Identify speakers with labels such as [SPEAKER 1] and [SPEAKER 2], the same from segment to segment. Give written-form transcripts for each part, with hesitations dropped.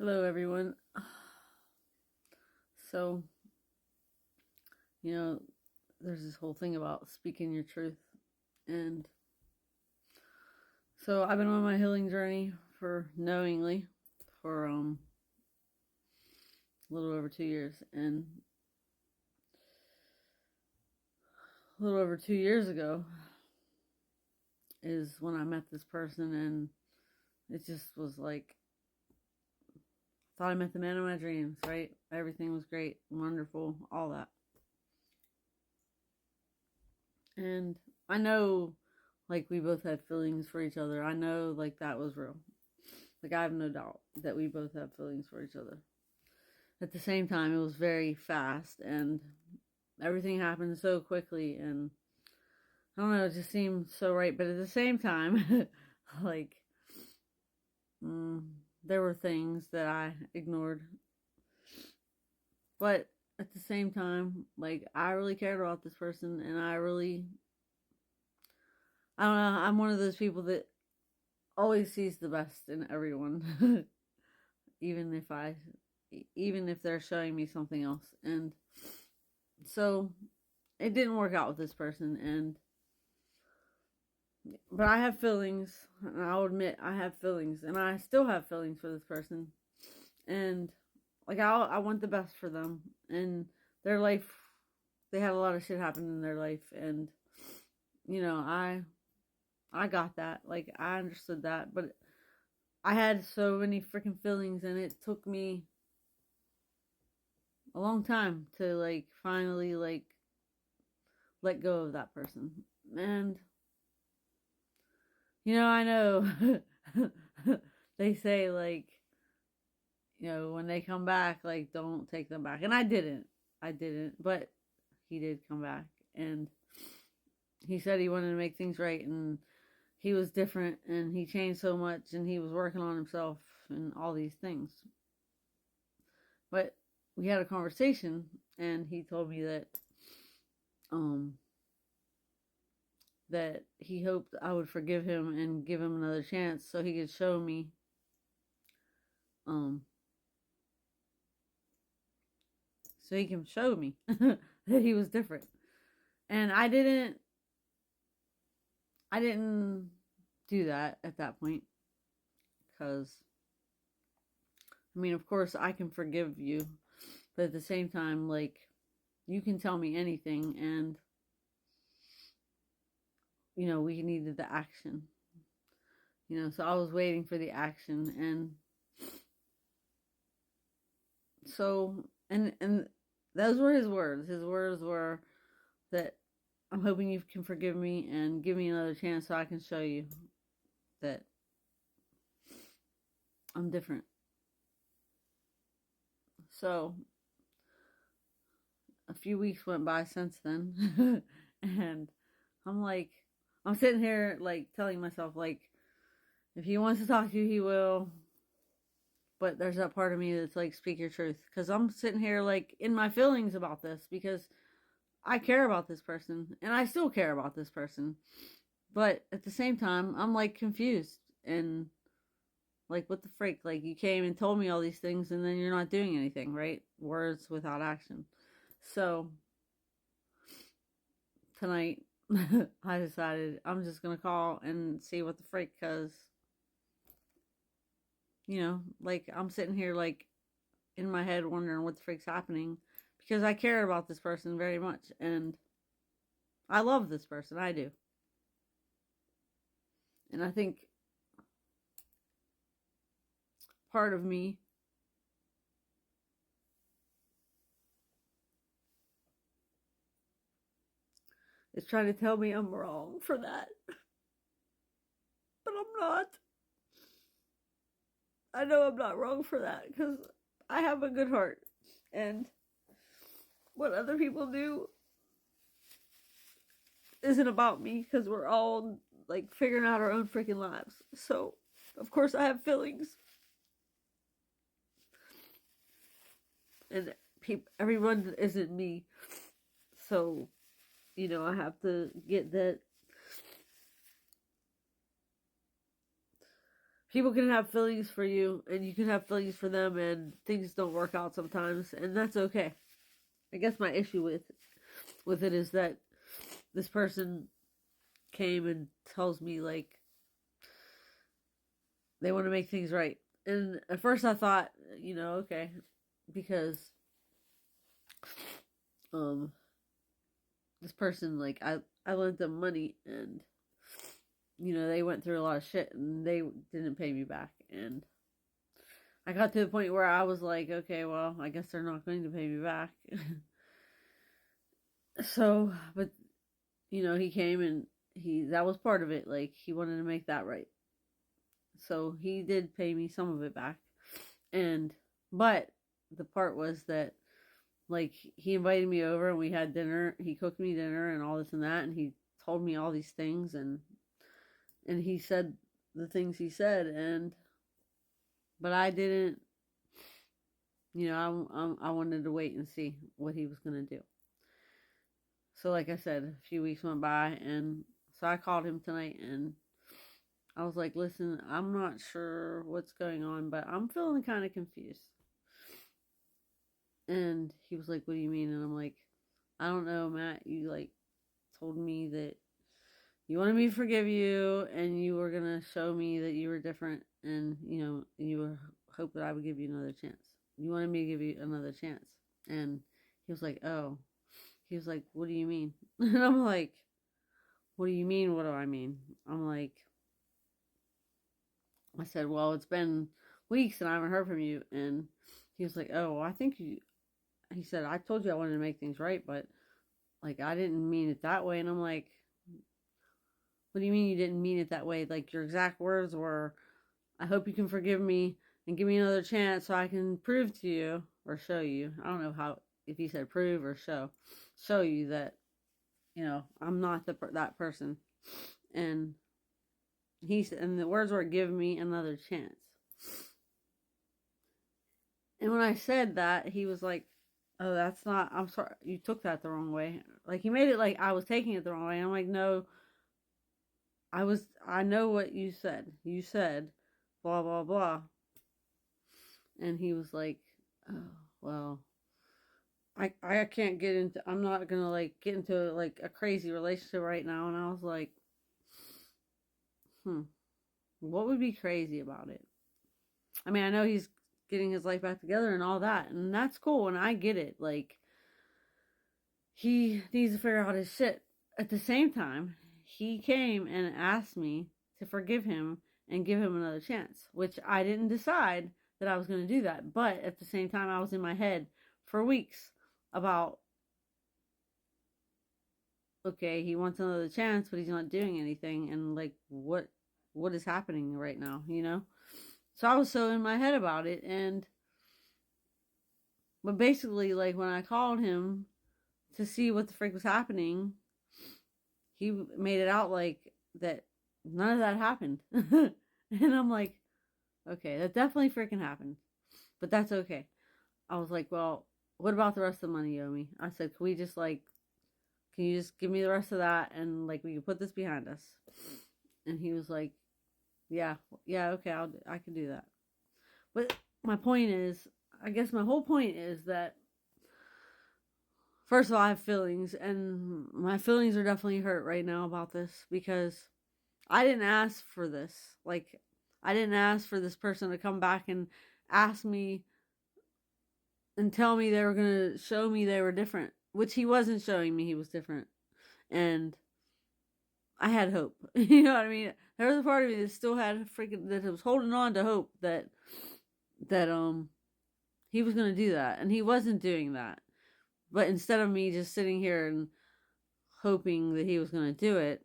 [SPEAKER 1] Hello, everyone. So, you know, there's this whole thing about speaking your truth. And so I've been on my healing journey for knowingly for a little over 2 years. And a little over 2 years ago is when I met this person, and it just was like, I thought I met the man of my dreams, right? Everything was great, wonderful, all that. And I know, like, we both had feelings for each other. I know, like, that was real. Like, I have no doubt that we both have feelings for each other. At the same time, it was very fast, and everything happened so quickly, and I don't know, it just seemed so right. But at the same time, like, there were things that I ignored. But at the same time, like, I really cared about this person, and I don't know, I'm one of those people that always sees the best in everyone. even if I even if they're showing me something else. And so it didn't work out with this person, and but I have feelings, and I'll admit I have feelings, and I still have feelings for this person. And like, I want the best for them, and their life, they had a lot of shit happen in their life, and I got that. Like, I understood that, but I had so many freaking feelings, and it took me a long time to, like, finally, like, let go of that person. And I know they say, like, when they come back, like, don't take them back. And I didn't, but he did come back, and he said he wanted to make things right, and he was different, and he changed so much, and he was working on himself and all these things. But we had a conversation, and he told me um that he hoped I would forgive him and give him another chance so he could show me um so he can show me that he was different. And I didn't do that at that point, because I mean, of course I can forgive you, but at the same time, like, you can tell me anything, and we needed the action. So I was waiting for the action. And so, and those were his words. His words were that, I'm hoping you can forgive me and give me another chance so I can show you that I'm different. So a few weeks went by since then, and I'm like, I'm sitting here, like, telling myself, like, if he wants to talk to you, he will. But there's that part of me that's like, speak your truth. Because I'm sitting here, like, in my feelings about this, because I care about this person, and I still care about this person. But at the same time, I'm, like, confused. And, like, what the freak? Like, you came and told me all these things, and then you're not doing anything, right? Words without action. So tonight, I decided I'm just gonna call and see what the freak, because, like, I'm sitting here, like, in my head wondering what the freak's happening, because I care about this person very much, and I love this person. I do. And I think part of me is trying to tell me I'm wrong for that, but I'm not. I know I'm not wrong for that, because I have a good heart, and what other people do isn't about me, because we're all, like, figuring out our own freaking lives. So, of course, I have feelings, and everyone isn't me. So, I have to get that people can have feelings for you and you can have feelings for them, and things don't work out sometimes, and that's okay. I guess my issue with it is that this person came and tells me like they want to make things right. And at first I thought, okay, because um this person, like, I lent them money, and they went through a lot of shit and they didn't pay me back, and I got to the point where I was like, okay, well, I guess they're not going to pay me back. So, but he came and that was part of it. Like, he wanted to make that right. So he did pay me some of it back. But the part was that, like, he invited me over and we had dinner. He cooked me dinner and all this and that, and he told me all these things, and he said the things he said, but I didn't. I wanted to wait and see what he was gonna do. So, like I said, a few weeks went by, and so I called him tonight, and I was like, listen, I'm not sure what's going on, but I'm feeling kind of confused. And he was like, what do you mean? And I'm like, I don't know, Matt. You, like, told me that you wanted me to forgive you, and you were going to show me that you were different, and, you were hope that I would give you another chance. You wanted me to give you another chance. And he was like, oh. He was like, what do you mean? And I'm like, what do you mean? What do I mean? I'm like, I said, well, it's been weeks and I haven't heard from you. And he was like, oh, well, I think he said, I told you I wanted to make things right, but, like, I didn't mean it that way. And I'm like, what do you mean you didn't mean it that way? Like, your exact words were, I hope you can forgive me and give me another chance so I can prove to you or show you. I don't know if he said prove or show you that, I'm not that person. And and the words were, give me another chance. And when I said that, he was like, oh, that's not, I'm sorry, you took that the wrong way. Like, he made it like I was taking it the wrong way. And I'm like, no, I know what you said. You said blah, blah, blah. And he was like, oh, well, I can't get into, I'm not going to, like, get into, like, a crazy relationship right now. And I was like, what would be crazy about it? I mean, I know he's getting his life back together and all that, and that's cool, and I get it. Like, he needs to figure out his shit. At the same time, he came and asked me to forgive him and give him another chance, which I didn't decide that I was going to do that. But at the same time, I was in my head for weeks about, okay, he wants another chance, but he's not doing anything, and, like, what is happening right now, So I was so in my head about it, but basically, like, when I called him to see what the frick was happening, he made it out like that none of that happened. And I'm like, okay, that definitely freaking happened, but that's okay. I was like, well, what about the rest of the money you owe me? I said, can you just give me the rest of that, and, like, we can put this behind us? And he was like, yeah, okay, I can do that. But my point is, I guess my whole point is that, first of all, I have feelings, and my feelings are definitely hurt right now about this, because I didn't ask for this. Like, I didn't ask for this person to come back and ask me and tell me they were going to show me they were different, which he wasn't showing me he was different. And I had hope. You know what I mean? There was a part of me that still had that was holding on to hope that he was going to do that, and he wasn't doing that. But instead of me just sitting here and hoping that he was going to do it,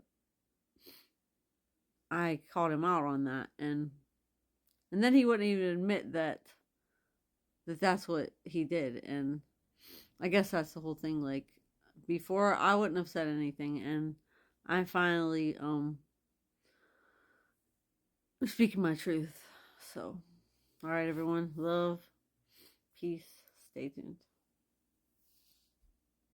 [SPEAKER 1] I called him out on that, and then he wouldn't even admit that that's what he did. And I guess that's the whole thing. Like, before, I wouldn't have said anything, and I finally speaking my truth. So, all right, everyone, love, peace, stay tuned.